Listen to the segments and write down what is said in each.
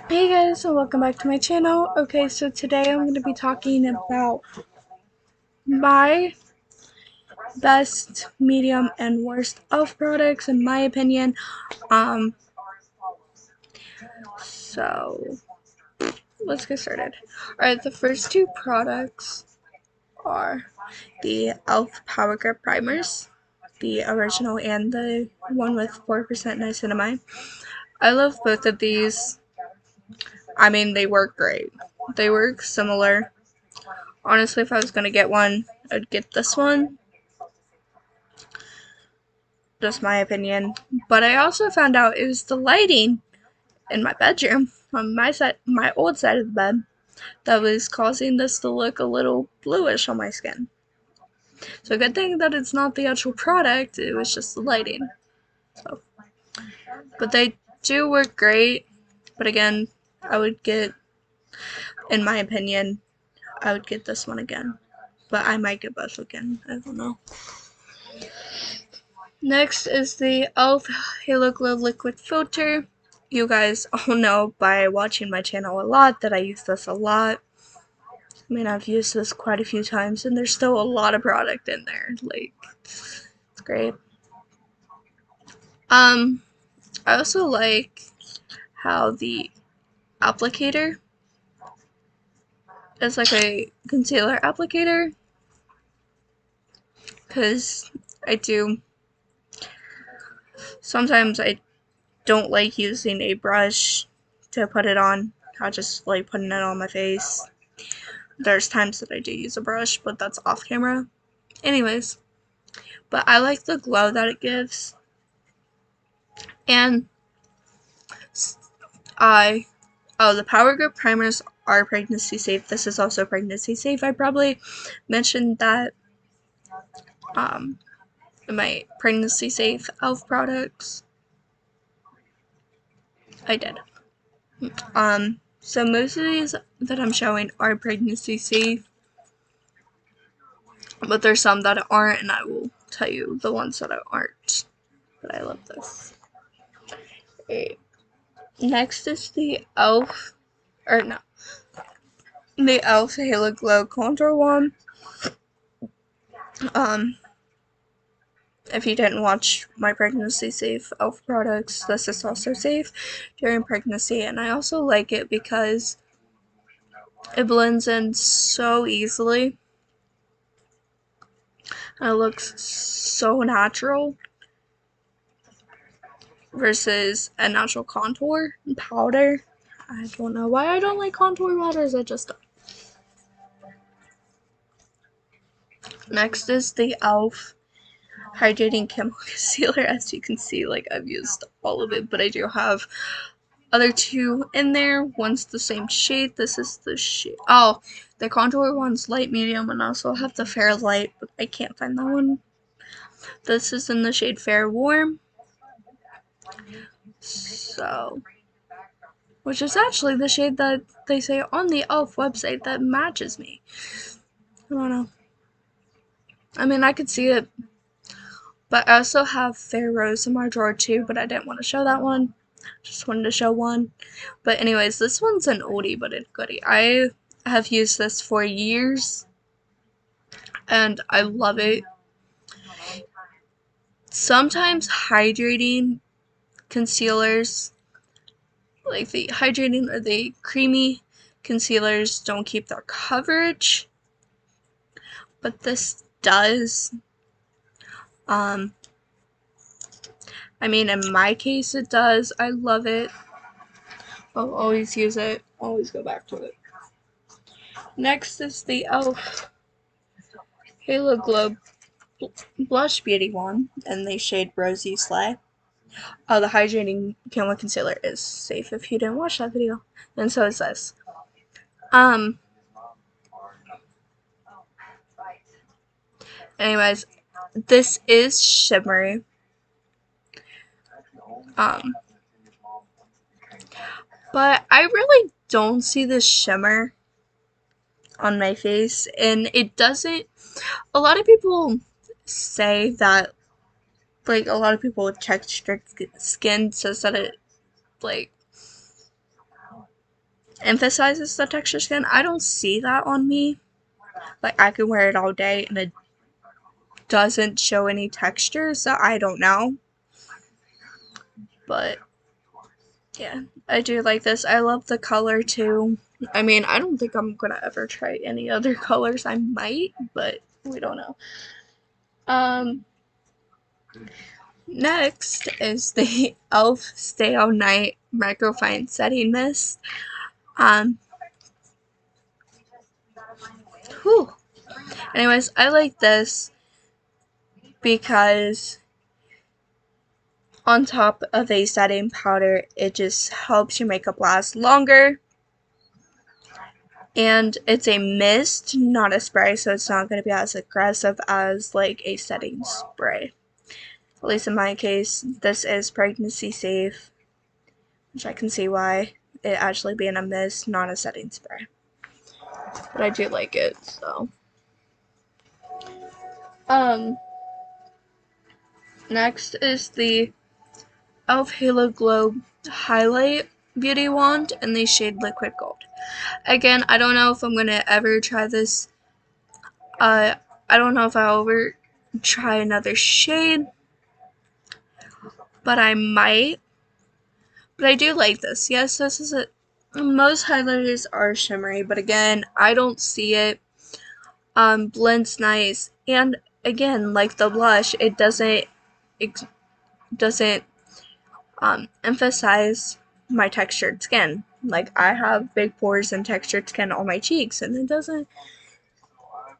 Hey guys, so welcome back to my channel. Okay, so today I'm going to be talking about my best, medium, and worst e.l.f. products in my opinion. Um, so let's get started. Alright, the first two products are the e.l.f. Power Grip Primers, the original and the one with 4% niacinamide. I love both of these. I mean, they work great. They work similar. Honestly, if I was going to get one, I'd get this one. Just my opinion. But I also found out it was the lighting in my bedroom on my side, my old side of the bed, that was causing this to look a little bluish on my skin. So good thing that it's not the actual product, it was just the lighting. So, but they do work great. But again, I would get, in my opinion, I would get this one again. But I might get both again. I don't know. Next is the e.l.f. Halo Glow Liquid Filter. You guys all know by watching my channel a lot that I use this a lot. I mean, I've used this quite a few times and there's still a lot of product in there. Like, it's great. I also like how the applicator is like a concealer applicator, because sometimes I don't like using a brush to put it on. I just like putting it on my face. There's times that I do use a brush, but that's off camera. Anyways, but I like the glow that it gives. And the Power Grip primers are pregnancy safe. This is also pregnancy safe. I probably mentioned that in my pregnancy safe e.l.f. products. I did. So most of these that I'm showing are pregnancy safe, but there's some that aren't, and I will tell you the ones that aren't. But I love this. Okay. Next is the e.l.f. or no, the e.l.f. Halo Glow Contour one. If you didn't watch my pregnancy safe e.l.f. products, this is also safe during pregnancy, and I also like it because it blends in so easily. And it looks so natural versus a natural contour powder. I don't know why I don't like contour powders, I just don't. Next is the e.l.f. Hydrating Camel Concealer. As you can see, like, I've used all of it, but I do have other two in there. One's the same shade. This is the shade. Oh, the contour one's light medium, and I also have the fair light, but I can't find that one. This is in the shade Fair Warm. So, which is actually the shade that they say on the e.l.f. website that matches me. I don't know. I mean, I could see it. But I also have Fair Rose in my drawer too, but I didn't want to show that one. Just wanted to show one. But anyways, this one's an oldie but a goodie. I have used this for years, and I love it. Sometimes hydrating concealers, like the hydrating or the creamy concealers, don't keep their coverage, but this does. I mean, in my case it does. I love it. I'll always use it, always go back to it. Next is the e.l.f. Halo Glow Blush Beauty one in the shade Rosy Slay. The hydrating Camel concealer is safe if you didn't watch that video, and so is this. Anyways, this is shimmery. But I really don't see the shimmer on my face, and it doesn't. A lot of people say that, like, a lot of people with textured skin says that it, like, emphasizes the texture skin. I don't see that on me. Like, I can wear it all day and it doesn't show any texture, so I don't know. But yeah, I do like this. I love the color too. I mean, I don't think I'm gonna ever try any other colors. I might, but we don't know. Next is the e.l.f. Stay All Night Microfine Setting Mist. Whew. Anyways, I like this because on top of a setting powder, it just helps your makeup last longer. And it's a mist, not a spray, so it's not going to be as aggressive as like a setting spray. At least in my case, this is pregnancy safe, which I can see why it actually being a mist, not a setting spray. But I do like it, so. Next is the e.l.f. Halo Glow Highlight Beauty Wand in the shade Liquid Gold. Again, I don't know if I'm gonna ever try this. I don't know if I'll ever try another shade, but I might. But I do like this. Yes, this is a. Most highlighters are shimmery, but again, I don't see it. Blends nice, and again, like the blush, it doesn't emphasize my textured skin. Like, I have big pores and textured skin on my cheeks, and it doesn't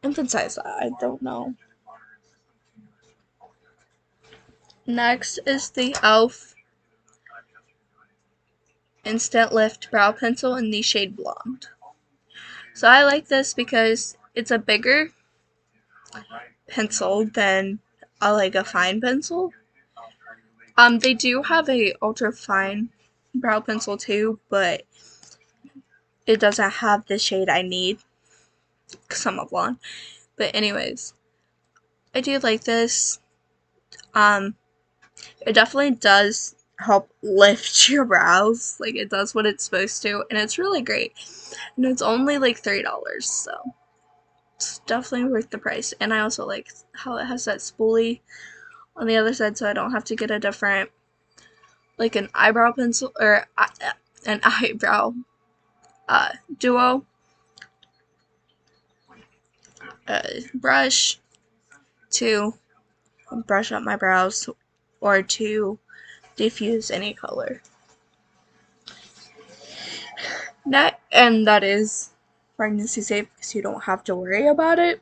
emphasize that. I don't know. Next is the e.l.f. Instant Lift Brow Pencil in the shade Blonde. So I like this because it's a bigger pencil than like a fine pencil. They do have a ultra fine brow pencil too, but it doesn't have the shade I need because I'm a blonde. But anyways, I do like this. It definitely does help lift your brows. Like, it does what it's supposed to, and it's really great. And it's only like $3, so it's definitely worth the price. And I also like how it has that spoolie on the other side, so I don't have to get a different, like an eyebrow pencil or an eyebrow duo brush to brush up my brows or to diffuse any color. And that is pregnancy safe because you don't have to worry about it.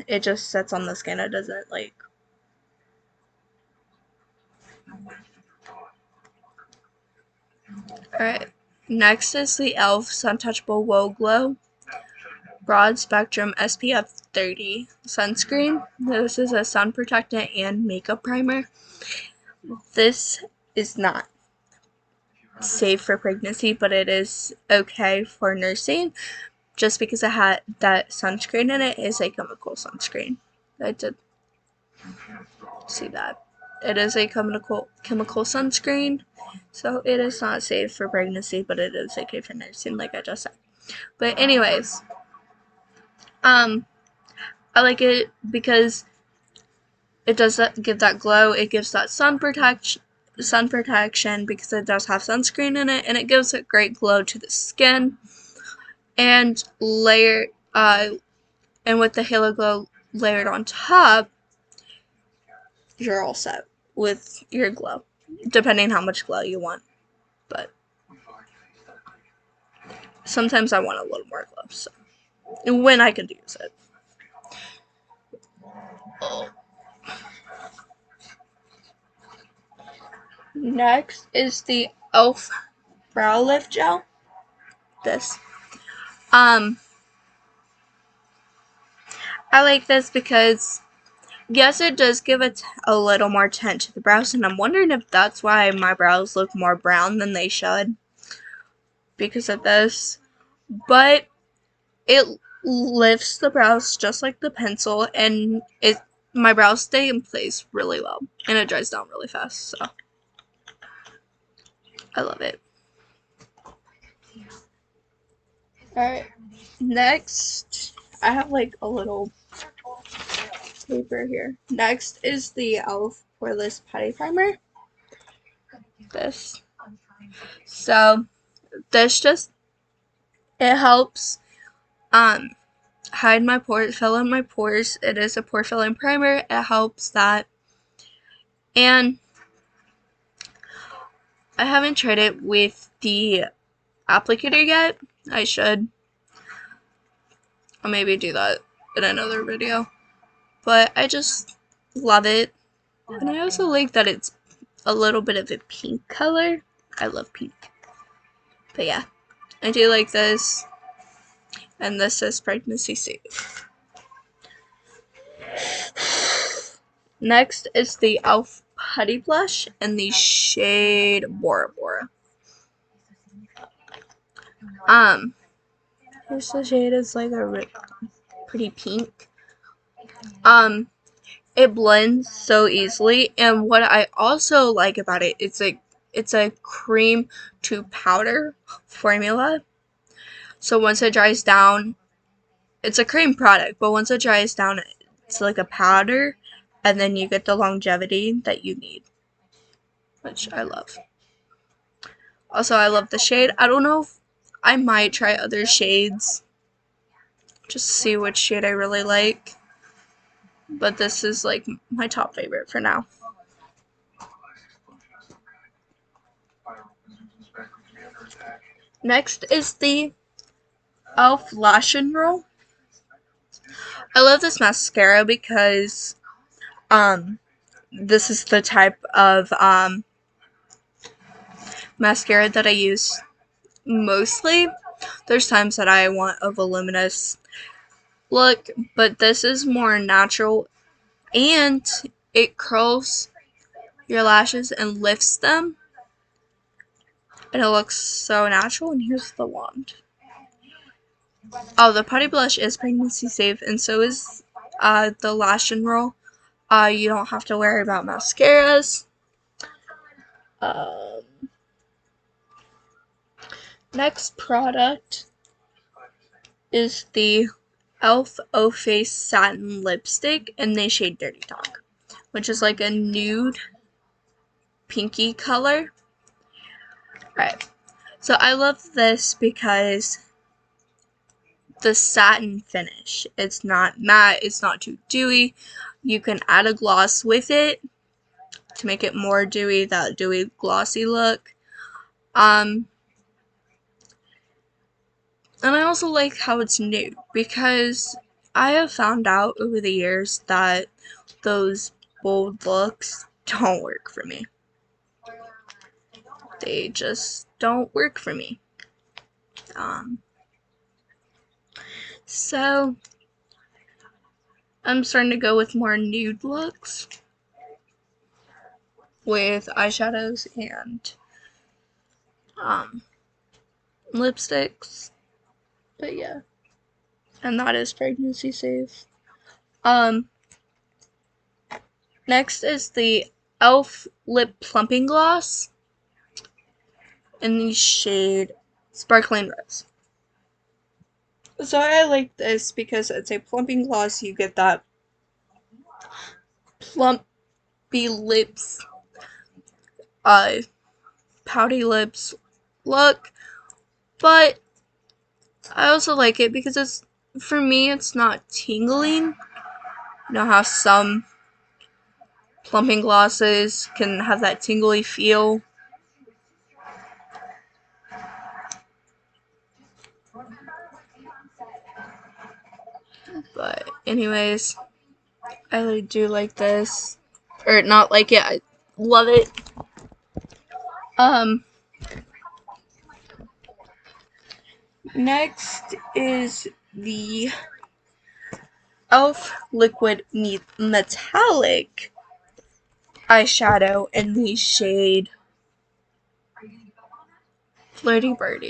It just sets on the skin. It doesn't like. Alright, next is the e.l.f. Untouchable Woe Glow Broad Spectrum SPF 30 Sunscreen. This is a sun protectant and makeup primer. This is not safe for pregnancy, but it is okay for nursing. Just because it had that sunscreen in it is a chemical sunscreen. I did see that. It is a chemical sunscreen, so it is not safe for pregnancy, but it is okay for nursing, like I just said. But anyways, I like it because it does give that glow. It gives that sun protection because it does have sunscreen in it, and it gives a great glow to the skin. And and with the Halo Glow layered on top, you're all set with your glow, depending how much glow you want. But sometimes I want a little more glow, so when I can use it. Next is the e.l.f. Brow Lift Gel. This. I like this because, yes, it does give a little more tint to the brows, and I'm wondering if that's why my brows look more brown than they should because of this. But it lifts the brows just like the pencil, and my brows stay in place really well, and it dries down really fast, so I love it. Alright, next, I have like a little paper here. Next is the e.l.f. Poreless Putty Primer. This. So, this just, it helps hide my pores, fill in my pores. It is a pore filling primer. It helps that. And I haven't tried it with the applicator yet. I should. I'll maybe do that in another video. But I just love it. And I also like that it's a little bit of a pink color. I love pink. But yeah, I do like this. And this is pregnancy safe. Next is the e.l.f. Putty Blush in the shade Bora Bora. Here's the shade. It's like a pretty pink. It blends so easily, and what I also like about it, it's a cream to powder formula. So once it dries down, it's a cream product, but once it dries down, it's like a powder, and then you get the longevity that you need, which I love. Also, I love the shade. I don't know if I might try other shades, just to see which shade I really like. But this is like my top favorite for now. Next is the e.l.f. Lash En Roll. I love this mascara because this is the type of mascara that I use mostly. There's times that I want a voluminous look, but this is more natural, and it curls your lashes and lifts them, and it looks so natural. And here's the wand. Oh, the Putty Blush is pregnancy safe, and so is the Lash En Roll. You don't have to worry about mascaras. Next product is the e.l.f. O Face Satin Lipstick in the shade Dirty Talk, which is like a nude pinky color. Right. So I love this because the satin finish. It's not matte, it's not too dewy. You can add a gloss with it to make it more dewy, that dewy glossy look. And I also like how it's nude, because I have found out over the years that those bold looks don't work for me. They just don't work for me. So I'm starting to go with more nude looks with eyeshadows and lipsticks. But yeah, and that is pregnancy safe. Next is the e.l.f. Lip Plumping Gloss in the shade Sparkling Rose. So I like this because it's a plumping gloss. You get that plumpy lips, pouty lips look, but I also like it because it's, for me, it's not tingling. You know how some plumping glosses can have that tingly feel. But anyways, I really do like this. Or not like it, I love it. Next is the e.l.f. Liquid Metallic eyeshadow in the shade Flirty Bird.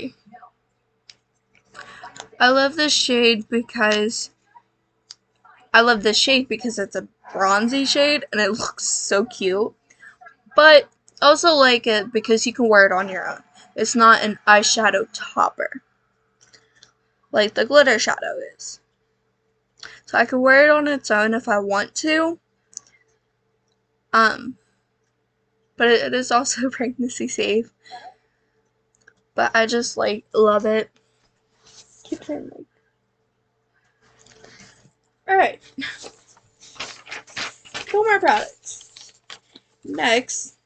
I love this shade because it's a bronzy shade and it looks so cute. But also like it because you can wear it on your own. It's not an eyeshadow topper. like the glitter shadow is. So I could wear it on its own if I want to. But it is also pregnancy safe. But I just like love it. Keep saying like. Alright. 2 more products. Next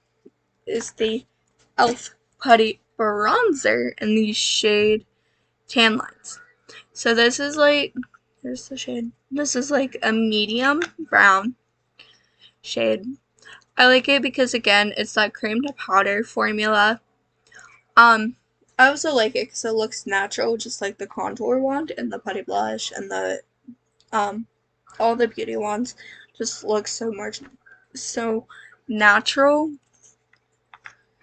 is the e.l.f. Putty Bronzer in the shade Tan Lines. So this is like, here's the shade. This is like a medium brown shade. I like it because, again, it's that cream to powder formula. I also like it because it looks natural, just like the contour wand and the Putty Blush and the all the beauty wands just look so natural.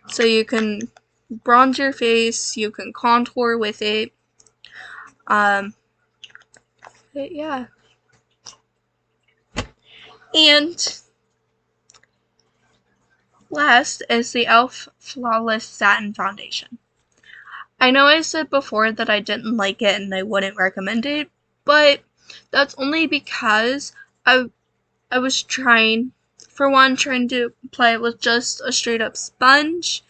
So you can bronze your face, you can contour with it. But yeah. And last is the e.l.f. Flawless Satin Foundation. I know I said before that I didn't like it and I wouldn't recommend it, but that's only because I was trying to apply it with just a straight up sponge,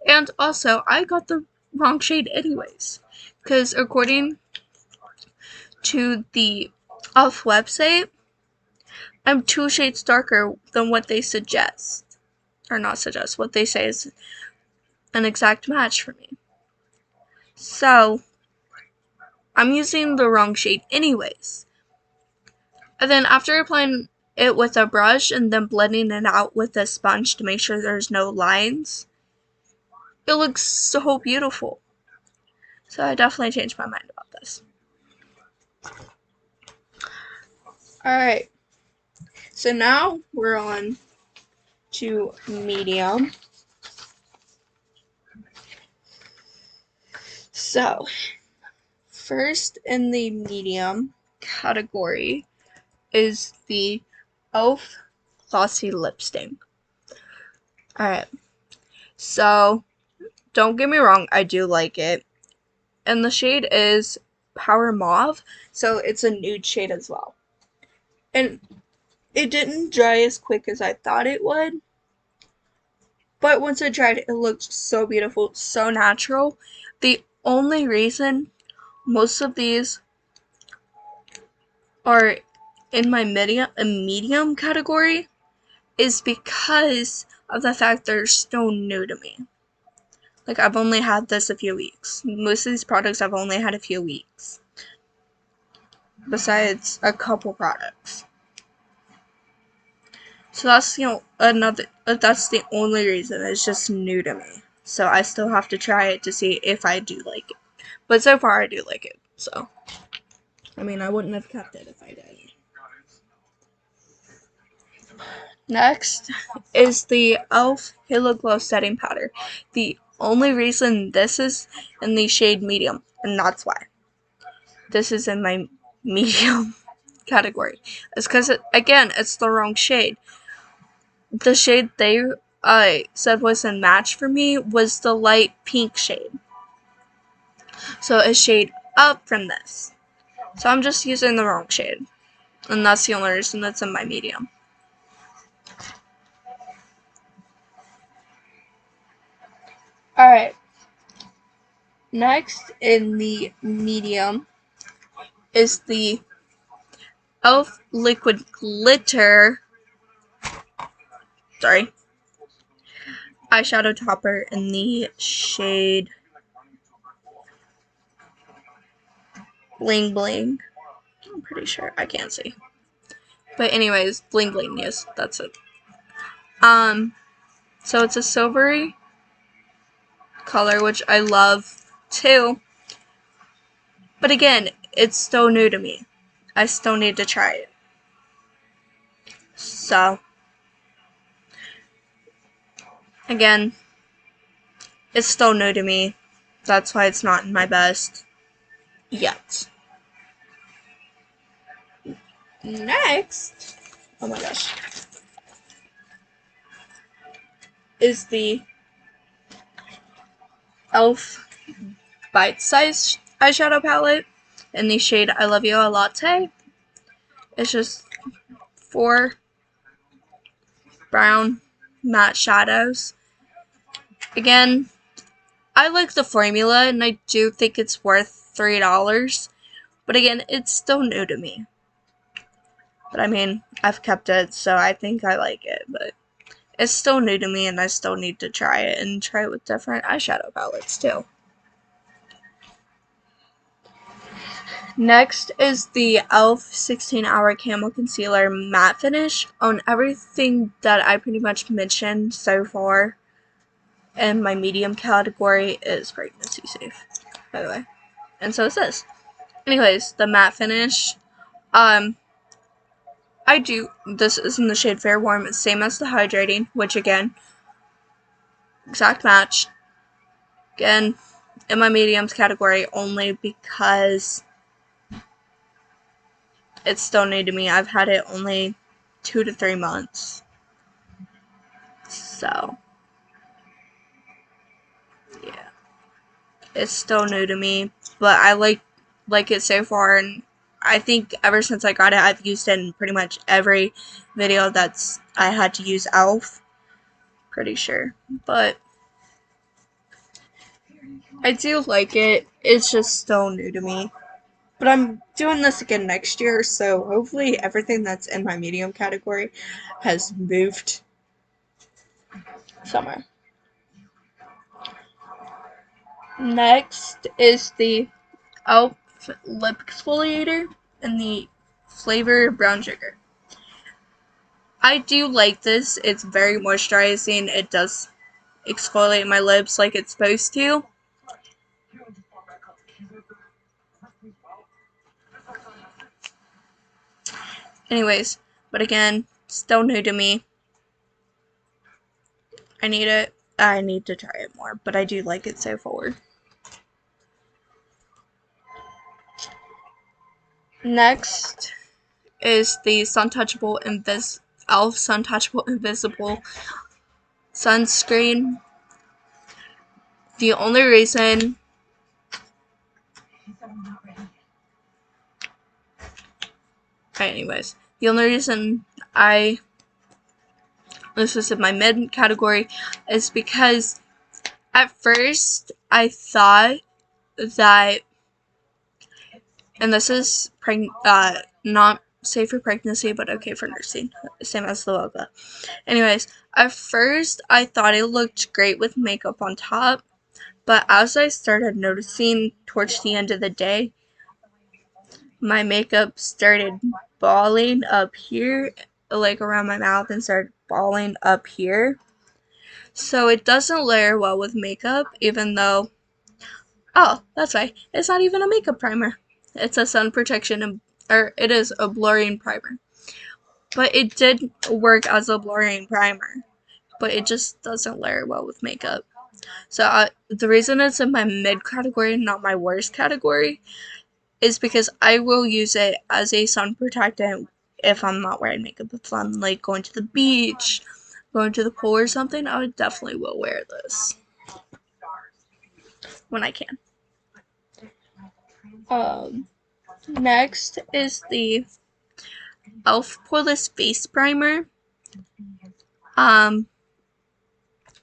and also I got the wrong shade anyways, because according to the e.l.f. website, I'm 2 shades darker than what they suggest. Or not suggest, what they say is an exact match for me. So, I'm using the wrong shade anyways. And then after applying it with a brush and then blending it out with a sponge to make sure there's no lines, it looks so beautiful. So I definitely changed my mind about this. Alright, so now we're on to medium. So, first in the medium category is the e.l.f. Glossy Lip Stain. Alright, so don't get me wrong, I do like it. And the shade is Power Mauve, so it's a nude shade as well. And it didn't dry as quick as I thought it would. But once it dried, it looked so beautiful, so natural. The only reason most of these are in my medium category is because of the fact they're so new to me. Like, I've only had this a few weeks. Most of these products I've only had a few weeks. Besides a couple products. So that's, that's the only reason. It's just new to me. So I still have to try it to see if I do like it. But so far I do like it. So, I mean, I wouldn't have kept it if I didn't. Next is the e.l.f. Halo Glow Setting Powder. The only reason this is in the shade medium, and that's why this is in my medium category, is because, again, it's the wrong shade. The shade they said was a match for me was the light pink shade. So a shade up from this. So I'm just using the wrong shade. And that's the only reason that's in my medium. Alright. Next in the medium is the e.l.f. Liquid Glitter eyeshadow topper in the shade Bling Bling. I'm pretty sure. I can't see. But anyways, Bling Bling, yes, that's it. So it's a silvery color, which I love too. But again, it's still new to me. I still need to try it. So, again, it's still new to me. That's why it's not in my best yet. Next, oh my gosh, is the e.l.f. Bite Size eyeshadow palette. in the shade I Love You a Latte. It's just 4 brown matte shadows. Again, I like the formula and I do think it's worth $3, but again, it's still new to me. But I mean, I've kept it, so I think I like it, but it's still new to me and I still need to try it and try it with different eyeshadow palettes too. Next is the e.l.f. 16-Hour Camel Concealer Matte Finish. On everything that I pretty much mentioned so far in my medium category is pregnancy safe, by the way. And so is this. Anyways, the matte finish. This is in the shade Fair Warm, same as the hydrating, which again, exact match. Again, in my mediums category only because it's still new to me. I've had it only 2 to 3 months. So, yeah. It's still new to me, but I like it so far, and I think ever since I got it, I've used it in pretty much every video that's I had to use e.l.f. Pretty sure. But I do like it. It's just still new to me. But I'm doing this again next year, so hopefully everything that's in my medium category has moved somewhere. Next is the e.l.f. Lip Exfoliator in the flavor Brown Sugar. I do like this. It's very moisturizing. It does exfoliate my lips like it's supposed to. Anyways, but again, still new to me. I need it. I need to try it more, but I do like it so far. Next is the Untouchable e.l.f. Untouchable Invisible Sunscreen. The only reason the only reason this was in my mid category is because at first I thought that, and this is not safe for pregnancy but okay for nursing, same as the logo. Anyways, at first I thought it looked great with makeup on top, but as I started noticing towards the end of the day, my makeup started balling up here, like around my mouth, and started balling up here. So it doesn't layer well with makeup, even though, oh, that's right, it's not even a makeup primer. It's a sun protection, or it is a blurring primer. But it did work as a blurring primer, but it just doesn't layer well with makeup. So the reason it's in my mid category, not my worst category, is because I will use it as a sun protectant if I'm not wearing makeup. If I'm like going to the beach, going to the pool or something, I definitely will wear this when I can. Next is the e.l.f. Poreless Face Primer.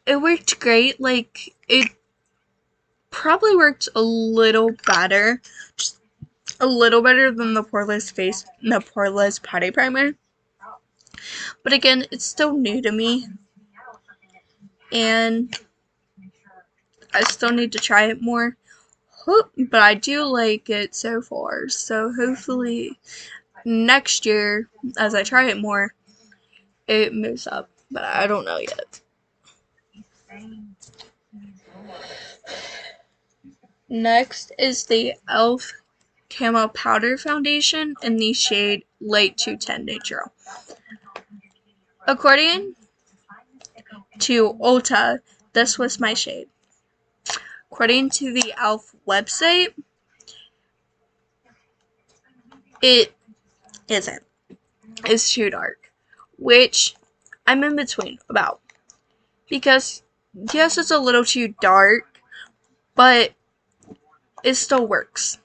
It worked great. Like, it probably worked a little better, just a little better than the Poreless Putty Primer. But again, it's still new to me, and I still need to try it more. But I do like it so far, so hopefully next year, as I try it more, it moves up. But I don't know yet. Next is the e.l.f. Camel Powder Foundation in the shade Light 210 Neutral. According to Ulta, this was my shade. According to the e.l.f. website, it isn't. It's too dark, which I'm in between about. Because, yes, it's a little too dark, but it still works.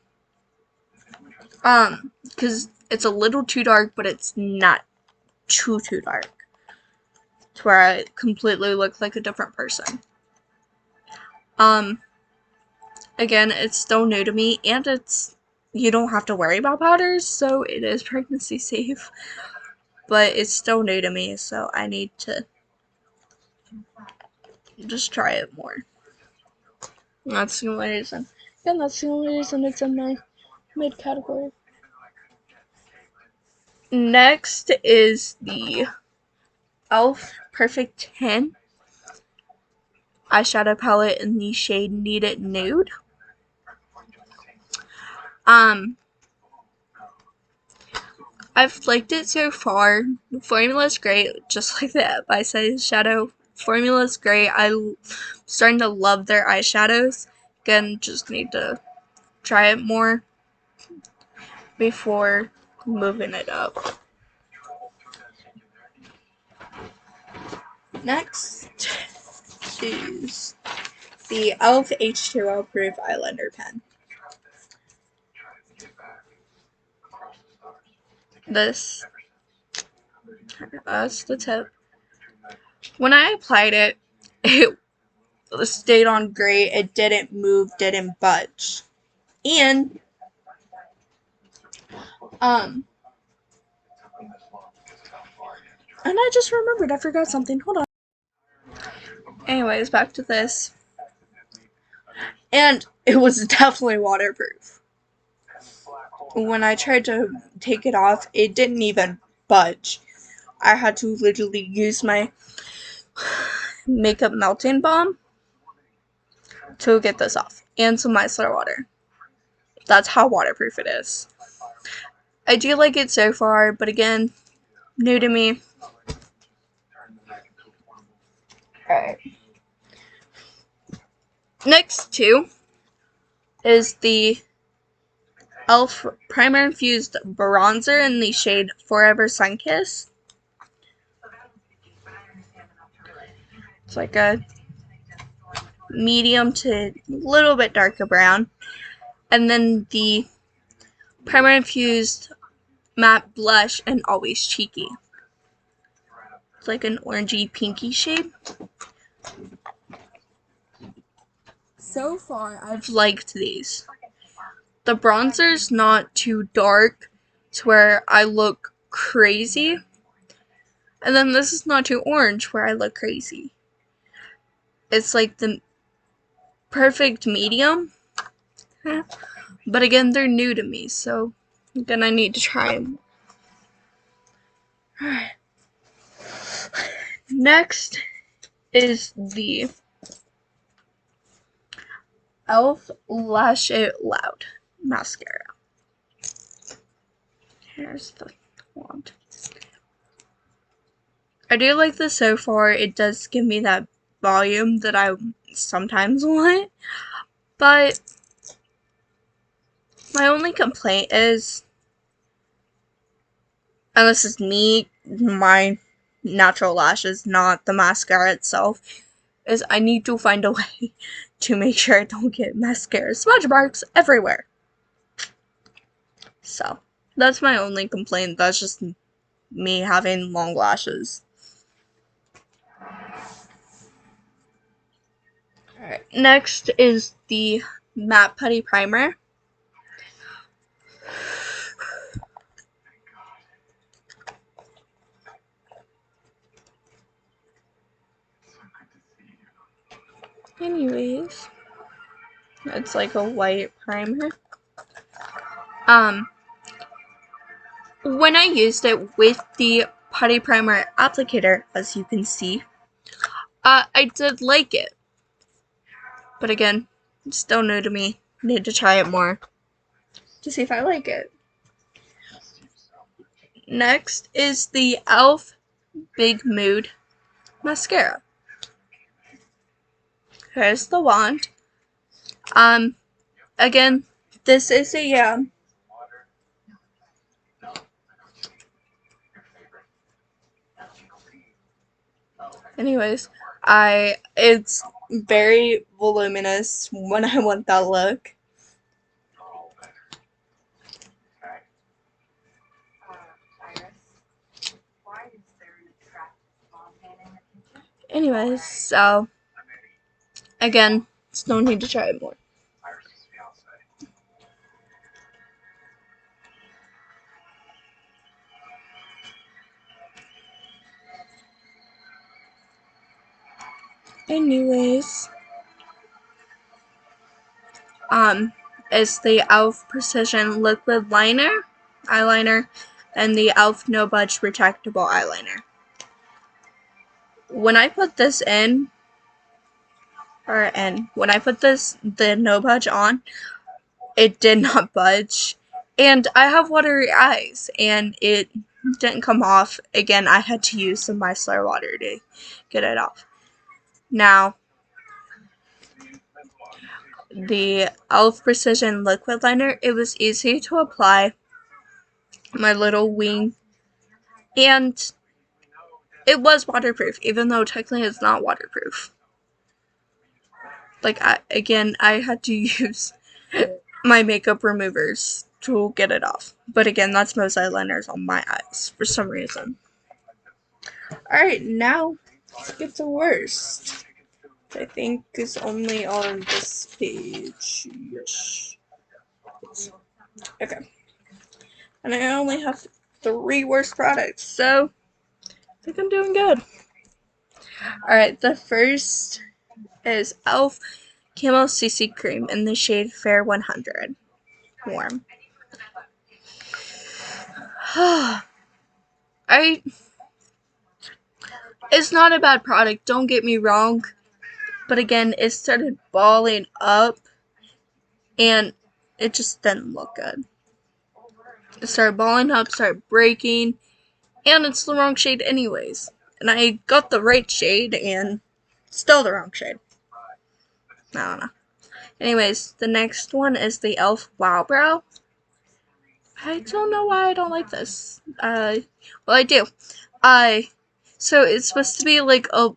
Because it's a little too dark, but it's not too dark to where I completely look like a different person. Again, it's still new to me, and you don't have to worry about powders, so it is pregnancy safe, but it's still new to me, so I need to just try it more. That's the only reason. And that's the only reason it's in my mid category. Next is the e.l.f. Perfect 10 eyeshadow palette in the shade Need It Nude. I've liked it so far. The formula is great, just like the eyeshadow. Formula is great. I'm starting to love their eyeshadows. Again, just need to try it more before moving it up. Next is the e.l.f. H2O Proof Eyeliner Pen. That's the tip. When I applied it, it stayed on great. It didn't move, didn't budge. And I just remembered, I forgot something. Hold on. Anyways, back to this. And it was definitely waterproof. When I tried to take it off, it didn't even budge. I had to literally use my makeup melting balm to get this off. And some micellar water. That's how waterproof it is. I do like it so far, but again, new to me. Alright. Next two is the e.l.f. Primer Infused Bronzer in the shade Forever Sunkiss. It's like a medium to a little bit darker brown. And then the Primer Infused Matte Blush and Always Cheeky. It's like an orangey pinky shade. So far, I've liked these. The bronzer's not too dark to where I look crazy. And then this is not too orange where I look crazy. It's like the perfect medium. But again, they're new to me, so then I need to try them. Alright. Next is the e.l.f. Lash It Loud mascara. Here's the wand. I do like this so far. It does give me that volume that I sometimes want, but my only complaint is, and this is me, my natural lashes, not the mascara itself, is I need to find a way to make sure I don't get mascara smudge marks everywhere. So, that's my only complaint. That's just me having long lashes. Alright, next is the Matte Putty Primer. Anyways, it's like a white primer. When I used it with the Putty Primer applicator, as you can see, I did like it. But again, it's still new to me. Need to try it more to see if I like it. Next is the e.l.f. Big Mood mascara. Here's the wand. Again, this is a anyways, it's very voluminous when I want that look. Anyways, so again, there's no need to try it more. Anyways, is the e.l.f. Precision Liquid Eyeliner and the e.l.f. No Budge Retractable Eyeliner. When I put this when I put the No Budge on, it did not budge. And I have watery eyes, and it didn't come off. Again, I had to use some micellar water to get it off. Now, the e.l.f. Precision Liquid Liner, it was easy to apply. My little wing, and it was waterproof, even though technically it's not waterproof. Like, I had to use my makeup removers to get it off. But again, that's most eyeliners on my eyes for some reason. Alright, now let's get to worst. I think is only on this page. Yes. Okay. And I only have 3 worst products, so I think I'm doing good. Alright, the first is e.l.f. Camel CC Cream in the shade Fair 100. Warm. It's not a bad product, don't get me wrong. But again, it started balling up, and it just didn't look good. It started balling up, started breaking, and it's the wrong shade anyways. And I got the right shade, and still the wrong shade. I don't know. Anyways, the next one is the e.l.f. Wow Brow. I don't know why I don't like this. Well, I do. So it's supposed to be like a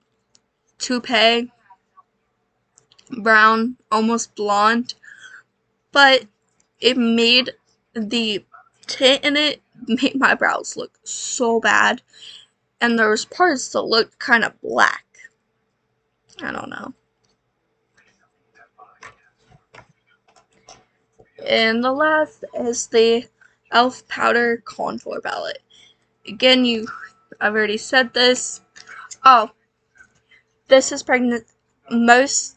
toupee brown, almost blonde, but it made the tint in it made my brows look so bad, and there was parts that looked kind of black. I don't know. And the last is the e.l.f. Powder Contour Palette. Again, I've already said this. Oh, this is pregnant. Most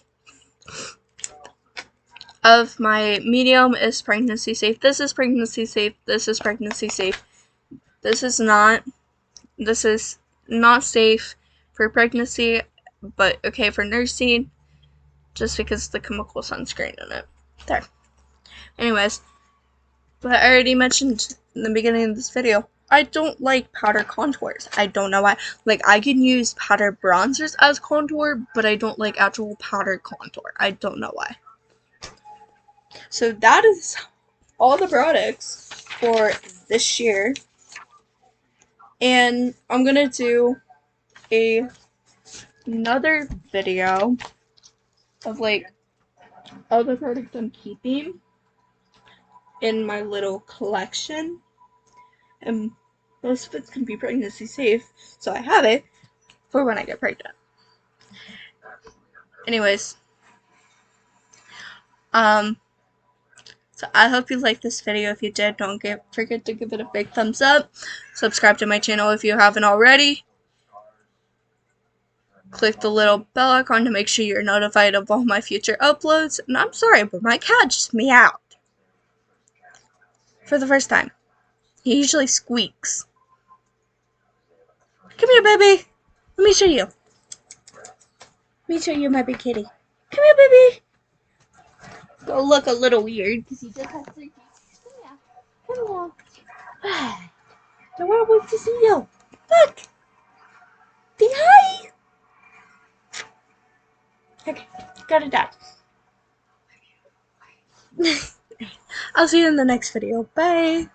of my medium is pregnancy safe. This is pregnancy safe. This is pregnancy safe. This is not. This is not safe for pregnancy, but okay for nursing, just because of the chemical sunscreen in it. There. Anyways, but I already mentioned in the beginning of this video, I don't like powder contours. I don't know why. Like, I can use powder bronzers as contour, but I don't like actual powder contour. I don't know why. So that is all the products for this year. And I'm gonna do another video of like all the products I'm keeping in my little collection. And most of it's can be pregnancy safe, so I have it for when I get pregnant. Anyways, so I hope you liked this video. If you did, don't forget to give it a big thumbs up. Subscribe to my channel if you haven't already. Click the little bell icon to make sure you're notified of all my future uploads. And I'm sorry, but my cat just meowed for the first time. He usually squeaks. Come here, baby. Let me show you. Let me show you my big kitty. Come here, baby. Go look a little weird because he just has 3 teeth. Come on. I want to wait to see you. Look. Say hi. Okay, got it out. I'll see you in the next video. Bye.